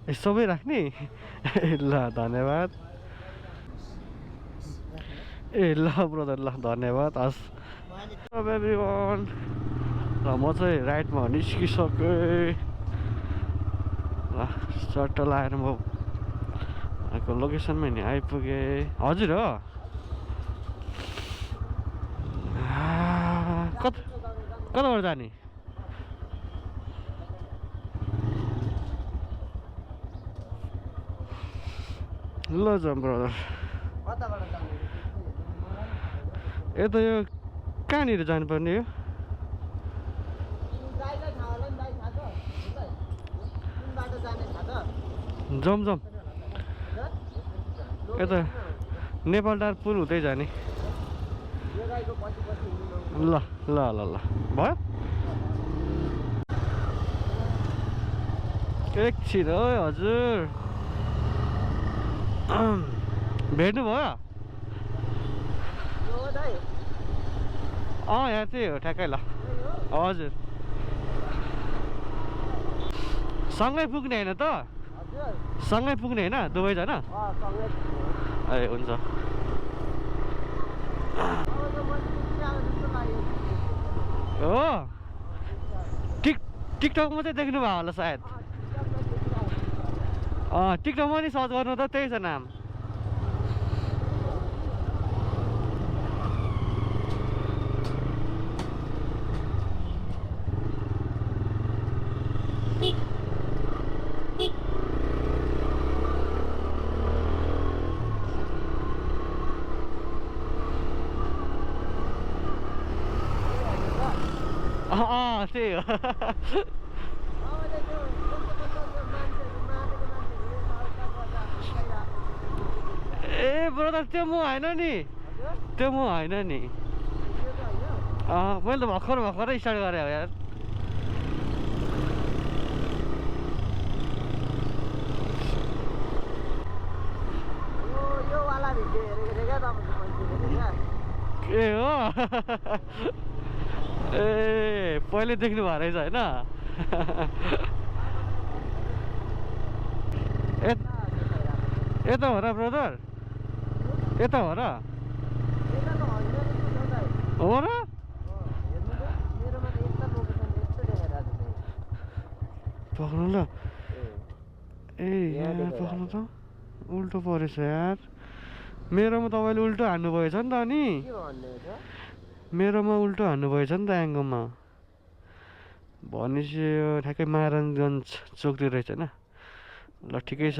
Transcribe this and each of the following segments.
सबै राख्ने ल धन्यवाद ल ब्रदर ल धन्यवाद हस् एभ्रिवान र म चाहिँ राइडमा निस्किसकेँ ल चट्ट लाएर म लोकेसनमा नि आइपुगेँ हजुर हो कताबाट जाने ल जाऊँ ब्रदर यता यो कहाँनिर जानुपर्ने हो जाउँ जाउँ यता नेपालटार पुल हुँदै जाने ल ल ल ल भयो एकछिन है हजुर भेट्नु भयो यहाँ त्यही हो ठ्याक्कै ल हजुर सँगै पुग्ने होइन त सँगै पुग्ने होइन दुवैजना ए हुन्छ हो टिकटकमा चाहिँ देख्नु भयो होला सायद टिकटकमा नि सर्च गर्नु त त्यही छ नाम त्यही हो ए ब्रदर त्यो म होइन नि त्यो म होइन नि मैले त भर्खरै स्टार्ट गरेँ हो यार ए हो ए पहिले देख्नु भएको रहेछ होइन यता हो र ब्रदर यता हो र हो र पक्नु ल ए यहाँ पक्नु त उल्टो परेछ यार मेरोमा तपाईँले उल्टो हान्नु भएछ नि त अनि मेरोमा उल्टो हान्नु भएछ नि त एङ्गोमा भनेपछि यो ठ्याक्कै महाराजगञ्ज चोकतिर रहेछ होइन ल ठिकै छ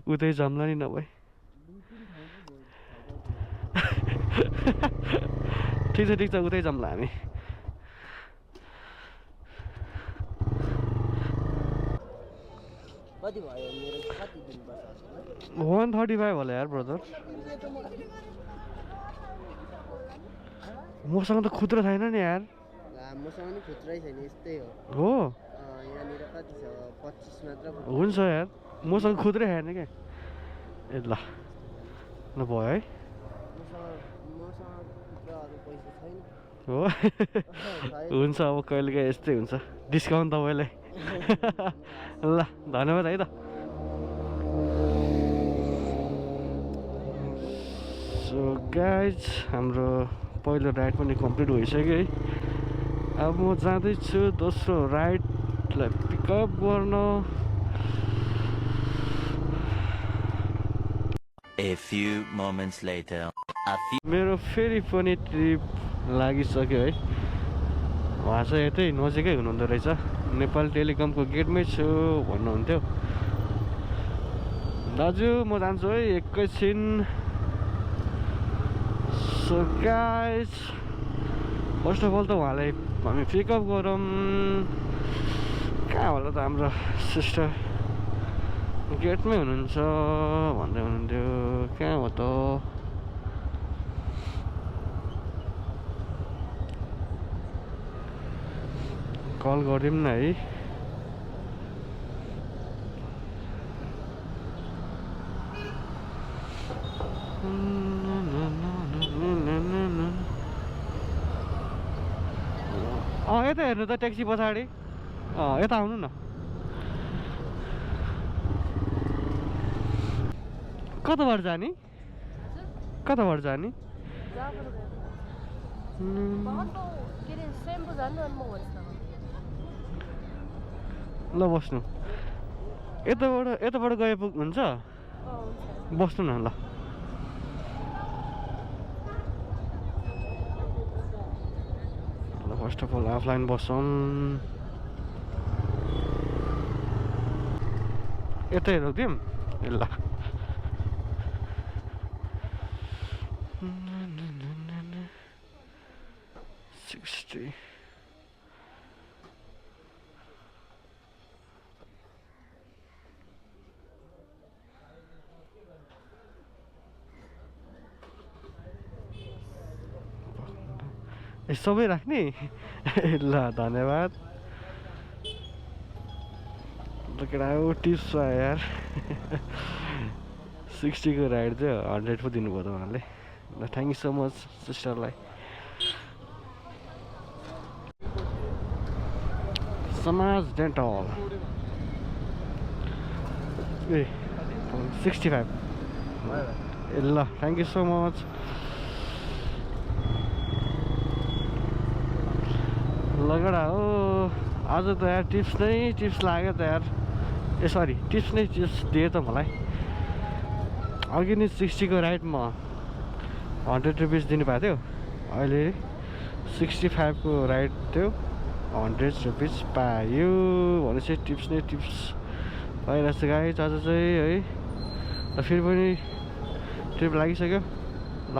उतै जम्ला नि नभए ठिक छ उतै जम्ला हामी 135 होला यार ब्रदर मसँग त खुद्रा छैन नि यार मसँग नि खुद्रै छैन यस्तै हो यहाँनिर कति छ 25 मात्र हुन्छ यार मसँग खुद्रै छैन के ए ल न भयो है मसँग खुद्राहरु पैसा छैन हो हुन्छ अब कहिलेकाहीँ यस्तै हुन्छ डिस्काउन्ट तपाईलाई ल धन्यवाद है त सो गाइज हाम्रो पहिलो राइड पनि कम्प्लिट भइसक्यो है अब म जाँदैछु दोस्रो राइडलाई पिकअप गर्न A few moments later. मेरो फेरि पनि ट्रिप लागिसक्यो है उहाँ चाहिँ यतै नजिकै हुनुहुँदो रहेछ नेपाल टेलिकमको गेटमै छु भन्नुहुन्थ्यो दाजु म जान्छु है एकैछिन so guys first of all त उहाँलाई हामी पिकअप गरौँ कहाँ होला त हाम्रो सिस्टर गेटमै हुनुहुन्छ भन्दै हुनुहुन्थ्यो कहाँ हो त कल गरिदिउँ न है यता हेर्नु त ट्याक्सी पछाडि यता आउनु न कताबाट जाने कताबाट जाने ल बस्नु यताबाट गए हुन्छ बस्नु न ल फर्स्ट अफ अल अफलाइन बस्छौँ यतै रोकिदिउँ ल 60 सबै राख्ने ल धन्यवाद केटा टिप्स छ यार 60 को राइड चाहिँ 100 पो दिनुभयो त उहाँले ल थ्याङ्क यू सो मच सिस्टरलाई समाज डेन्टल ए 65 ल थ्याङ्क यू सो मच लगडा हो आज त यार टिप्स लाग्यो त यार ए सरी टिप्स दियो त मलाई अघि नै 60 को राइडमा 100 रुपिस दिनुभएको थियो अहिले 65 को राइड थियो 100 रुपिस पायो भनेपछि टिप्स पाइरहेको छ गाइस आज चाहिँ है र फेरि पनि ट्रिप लागिसक्यो ल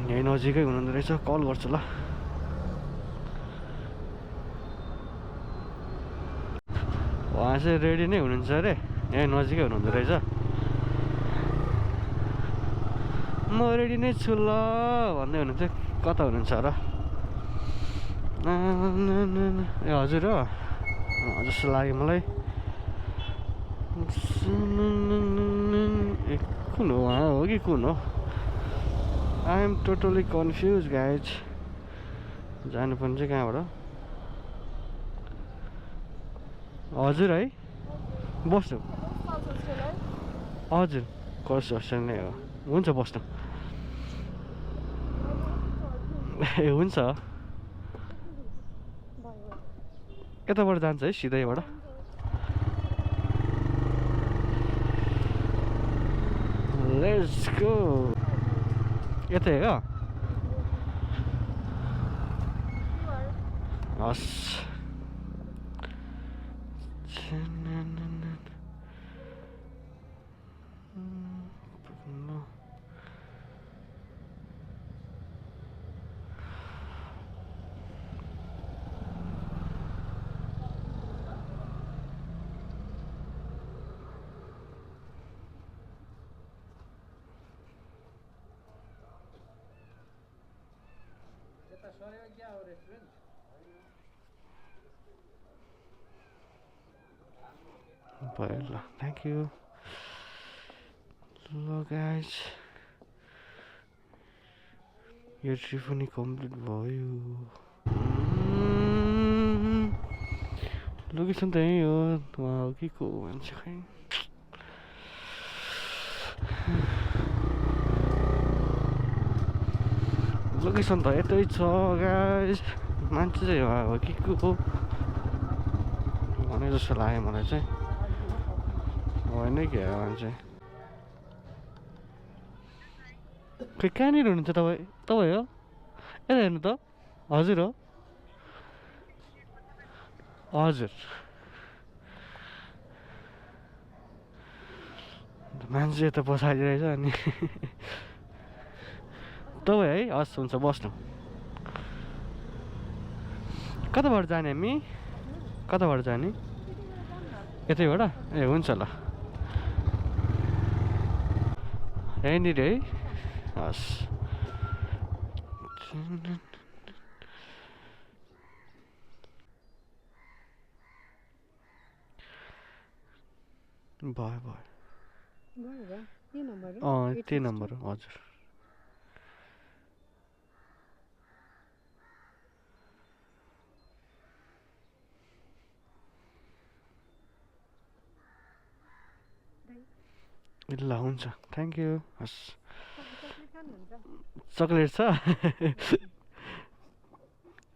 यही नजिकै हुनुहुँदो रहेछ कल गर्छु ल उहाँ चाहिँ रेडी नै हुनुहुन्छ अरे यहीँ नजिकै हुनुहुँदो रहेछ म रेडी नै छु ल भन्दै हुनुहुन्थ्यो कता हुनुहुन्छ र ए हजुर हो जस्तो लाग्यो मलाई ए कुन हो उहाँ हो कि कुन हो I am totally confuse guys जानुपर्ने चाहिँ कहाँबाट हजुर है बस्नु हजुर गर्ल्स होस्टेल नै हो हुन्छ बस्नु ए हुन्छ यताबाट जान्छ है सिधैबाट लेट्स गो यतै हो हस् भयो ल थ्याङ्क यू ल गाइज यो ट्रिप पनि कम्प्लिट भयो लोकेसन त यहीँ हो उहाँ हो कि को मान्छे खै लोकेसन त यतै छ गाइज मान्छे चाहिँ उहाँ हो कि को हो भने जस्तो लाग्यो मलाई चाहिँ होइन कि मान्छे खै कहाँनिर हुनुहुन्छ तपाईँ हो यता हेर्नु त हजुर हो हजुर मान्छे यता बसाइदिरहेछ अनि तपाईँ है हस् हुन्छ बस्नु कताबाट जाने हामी कताबाट जाने यतैबाट ए हुन्छ ल यहीँनिर है हस् भयो त्यही नम्बर हो हजुर ल हुन्छ थ्याङ्क यू हस् चक्लेट खानुहुन्छ चक्लेट छ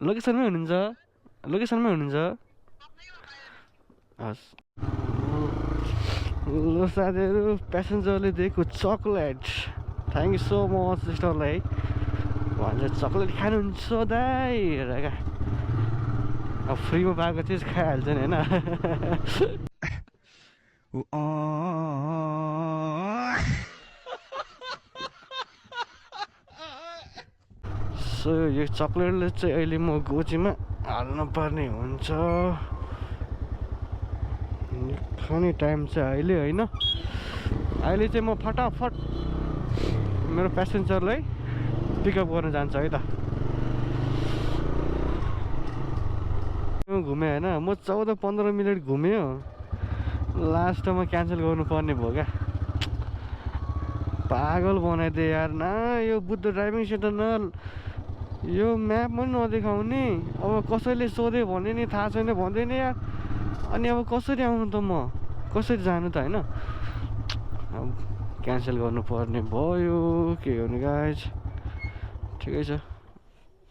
लोकेसनमै हुनुहुन्छ हस् ल साथीहरू प्यासेन्जरले दिएको chocolate thank you so much सिस्टरलाई भन्छ चक्लेट खानुहुन्छ दाइ हेर क्या अब फ्रीमा पाएको चिज खाइहाल्छ नि होइन सो यो चक्लेटले चाहिँ अहिले म गोजीमा हाल्नुपर्ने हुन्छ खाने टाइम चाहिँ अहिले होइन अहिले चाहिँ म फटाफट मेरो प्यासेन्जरलाई पिकअप गर्न जान्छ है त घुमेँ होइन म 14-15 मिनट घुम्यो लास्टमा क्यान्सल गर्नुपर्ने भयो क्या पागल बनाइदिए यार न यो बुद्ध ड्राइभिङ सेन्टर न यो म्याप पनि नदेखाउने अब कसैले सोध्यो भने नि थाहा छैन भन्दैन यार अनि अब कसरी आउनु त म कसरी जानु त होइन अब क्यान्सल गर्नुपर्ने भयो के गर्नु गाइज ठिकै छ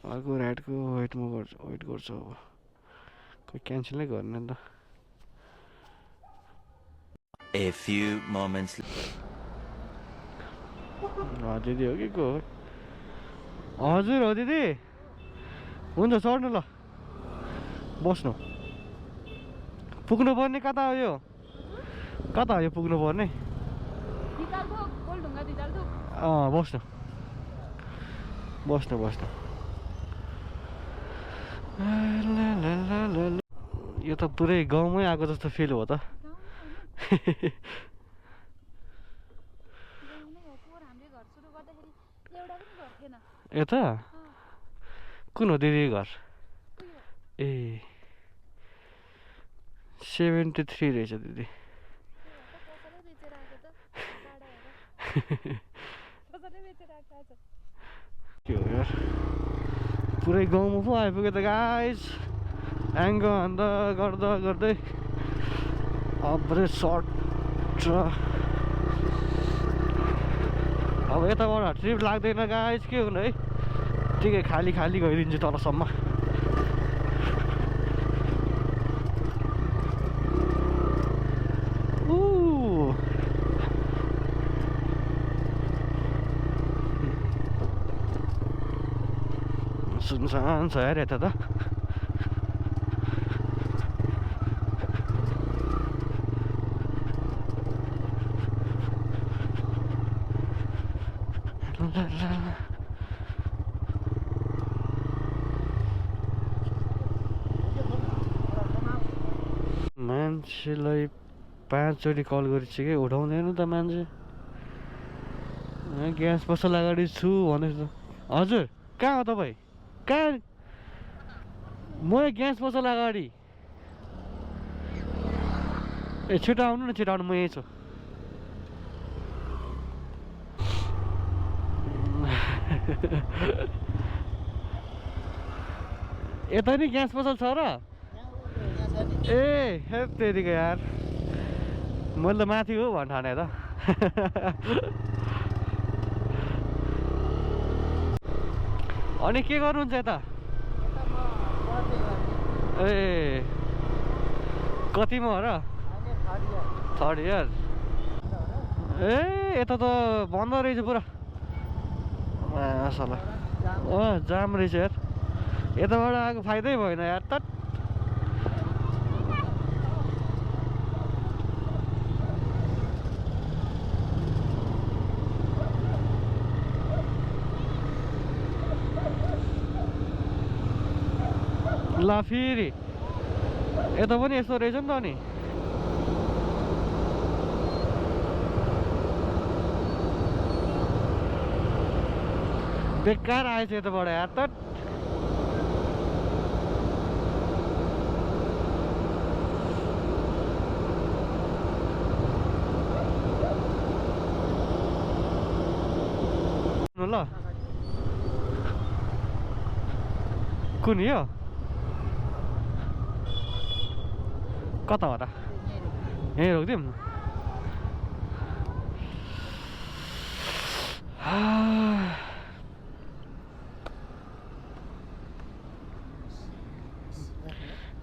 अर्को राइडको वेट गर्छु अब कोही क्यान्सलै गर्ने त A few moments. दिदी हो कि को हजुर हो दिदी हुन्छ चढ्नु ल बस्नु पुग्नु पर्ने कता हो यो पुग्नु पर्ने बस्नु यो त पुरै गाउँमै आएको जस्तो फिल हो त यता कुन हो दिदी घर ए 73 रहेछ दिदी के हो यार पुरै गाउँमा पो आइपुग्यो त गाइस एङ्गो हान्दा गर्दै अब्रे सर्ट अब यताबाट ट्रिप लाग्दैन गाइस के हुनु है ठिकै खाली गइदिन्छु तलसम्म सुनसान छ यार यता त मान्छेलाई 5 चोटि कल गरिसक्यो उठाउँदैन त मान्छे ग्यास पसल अगाडि छु भन्दैछ त हजुर कहाँ हो तपाईँ कहाँ म ग्यास पसल अगाडि ए छिटो आउनु न छिटो आउनु म यहीँ छु यता नि ग्यास पसल छ र ए तेरिको यार मैले त माथि हो भन्नु ठाने त अनि के गर्नुहुन्छ यता ए कतिमा हो र 3rd इयर ए यता त बन्द रहेछ पुरा मासला जाम रहेछ यार यताबाट आएको फाइदै भएन यार त ल फेरि यता पनि यस्तो रहेछ नि त अनि बेकार आएछ यताबाट यार त ल कुन यो कता हो त यहीँ रोकिदिउँ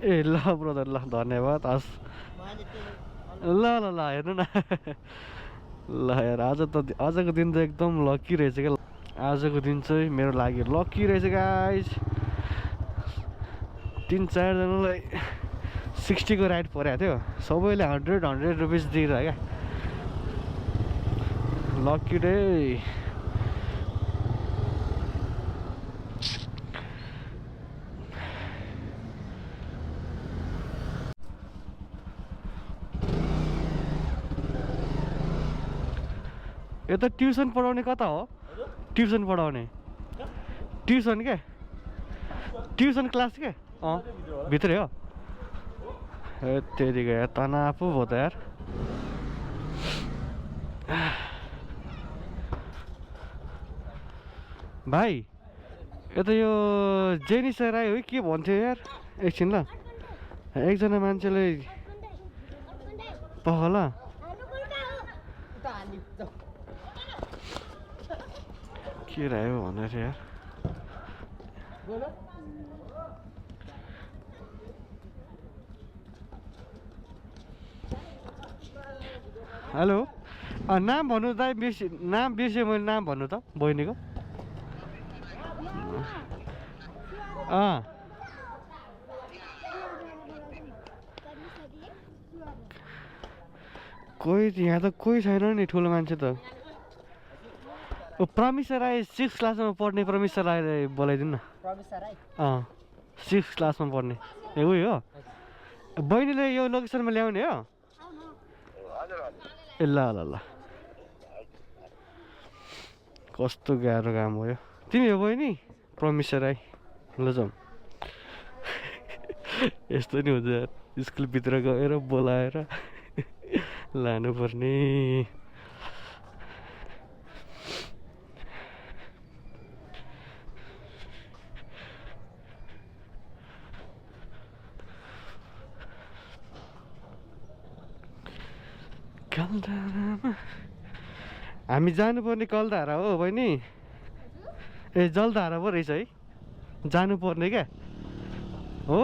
ए ल ब्रदर ल धन्यवाद हस् ल ल ल हेर्नु न ल यार आजको दिन त एकदम लकी रहेछ क्या आजको दिन चाहिँ मेरो लागि लकी रहेछ गाइज 3-4 जनालाई 60 को राइड परेको थियो सबैले 100 रुपिस दिएर क्या लकी डे यो त ट्युसन पढाउने कता हो ट्युसन पढाउने ट्युसन क्या ट्युसन क्लास क्या भित्रै हो ए त्यतिको यार तनाव पो भयो त यार भाइ यो त यो जेनिसा राई हो के भन्थ्यो यार एकछिन ल एकजना मान्छेले पहल के रायो भनेर यार हेलो नाम भन्नु दाइ नाम बिर्सेँ मैले नाम भन्नु त बहिनीको कोही यहाँ त कोही छैन नि ठुलो मान्छे त प्रमिसा राई 6 क्लासमा पढ्ने प्रमिसा राईलाई बोलाइदिनु न 6 क्लासमा पढ्ने ए उही हो बहिनीले यो लोकेसनमा ल्याउने हो ए ल ल ल कस्तो गाह्रो काम हो यो तिमी हो बहिनी प्रमिसा राई ल जाउँ यस्तो नि हुन्छ यार स्कुलभित्र गएर बोलाएर लानुपर्ने हामी जानुपर्ने कलधारा हो बहिनी ए जलधारा पो रहेछ है जानुपर्ने क्या हो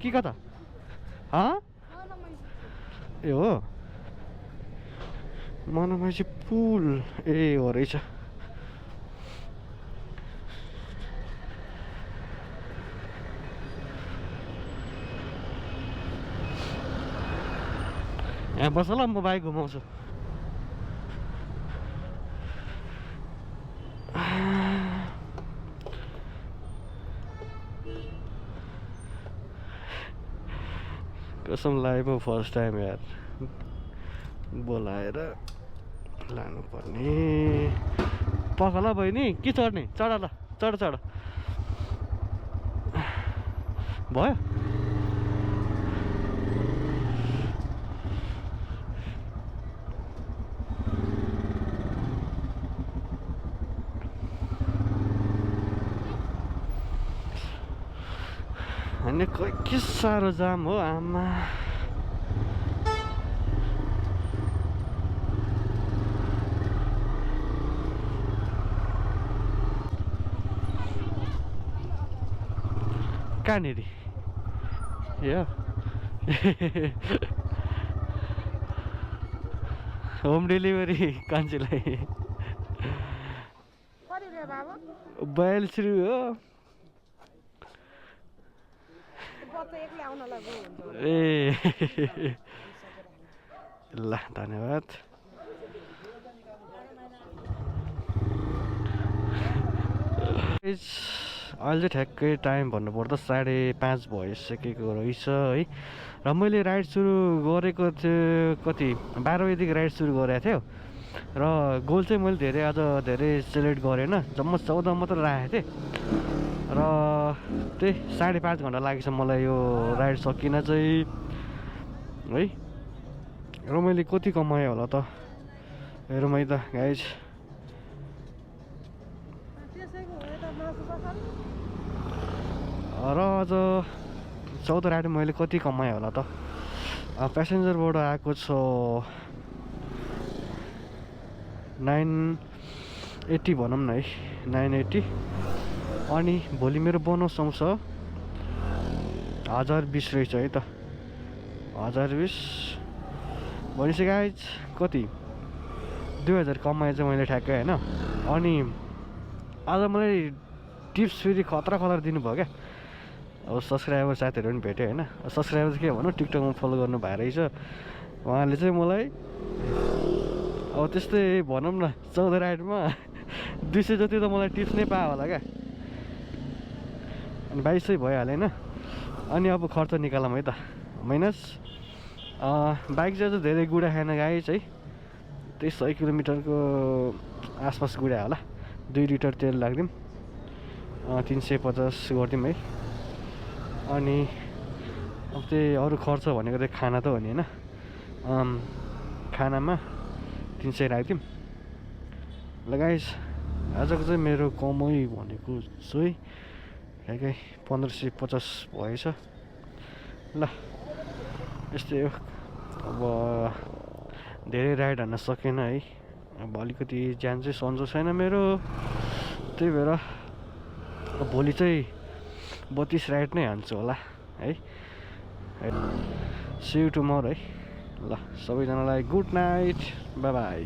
के कता ए हो मनमाइसी पुल ए हो रहेछ यहाँ बस ल म बाइक घुमाउँछु कसम लाइफमा फर्स्ट टाइम यार बोलाएर लानुपर्ने पखला बहिनी के चढ्ने चढ ल चढ भयो अनि के साह्रो जाम हो आमा कहाँनिर यो होम डेलिभरी कान्छीलाई 42 रुपियाँ हो ए ल धन्यवाद अहिले ठ्याक्कै टाइम भन्नुपर्दा 5:30 भइसकेको रहेछ है र मैले राइड सुरु गरेको थियो कति 12 बजीदेखि राइड सुरु गरेको थियो र गोल चाहिँ मैले धेरै सेलेक्ट गरेन जम्मा 14 मात्र राखेको थिएँ र त्यही 5.5 घन्टा लागेछ मलाई यो राइड सकिन चाहिँ है र मैले कति कमाएँ होला त हेरौँ है त गाइज र अझ 14 राइड मैले कति कमाएँ होला त प्यासेन्जरबाट आएको छ 9 80 भनौँ न है, 980। अनि भोलि मेरो बोनस आउँछ 1020 रहेछ है त, 1020 भनेपछि गाइज कति 2000 कमाएँ चाहिँ मैले ठ्याक्कै होइन। अनि आज मलाई टिप्स फेरि खतरा खतरा दिनुभयो क्या। अब सब्सक्राइबर साथीहरू पनि भेट्यो होइन। सब्सक्राइबर चाहिँ के भनौँ, टिकटकमा फलो गर्नु भएको रहेछ उहाँले चाहिँ मलाई। अब त्यस्तै भनौँ न 14 राइडमा 200 जति त मलाई टिप्स नै पायो होला क्या। अनि 2200 भइहाल्यो होइन। अनि अब खर्च निकालौँ है त, माइनस बाइक चाहिँ अझ धेरै गुडा खाएन गाइज है। त्यही 100 किलोमिटरको आसपास गुडा होला। 2 लिटर तेल लाग्दिउँ, 350 गरिदिउँ है। अनि अब त्यही अरू खर्च भनेको चाहिँ खाना त हो नि होइन। खानामा 300 राखिदिउँ ल गाइस। आजको चाहिँ मेरो कमाइ भनेको चाहिँ ठ्याक्कै 1550 भएछ ल। यस्तै हो, अब धेरै राइड हान्न सकेन है। अब अलिकति ज्यान चाहिँ सन्चो छैन मेरो, त्यही भएर भोलि चाहिँ 32 राइड नै हान्छु होला है। सी यू टुमोरो है ल। सबैजनालाई गुड नाइट, बाई बाई।